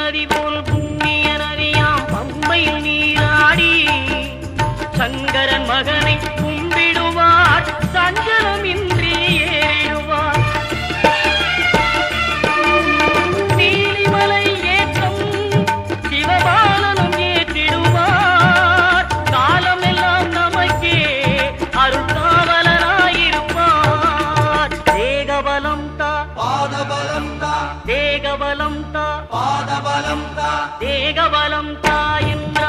நதி போல் புண்ணிய நதியாம் பம்பையில் நீராடி சங்கரன் மகனை கும்பிடுவார் சஞ்சலமின்றி ஏறிடுவார். நீலிமலை ஏற்றம் சிவபாலனும் ஏற்றிடுவார். காலமெல்லாம் நமக்கே அருள்காவலனாயிருப்பார். தேகபலம் தா பாதபலம் தா தேகபலம் தா பாதபலம் தா தேகபலம் தா என்ற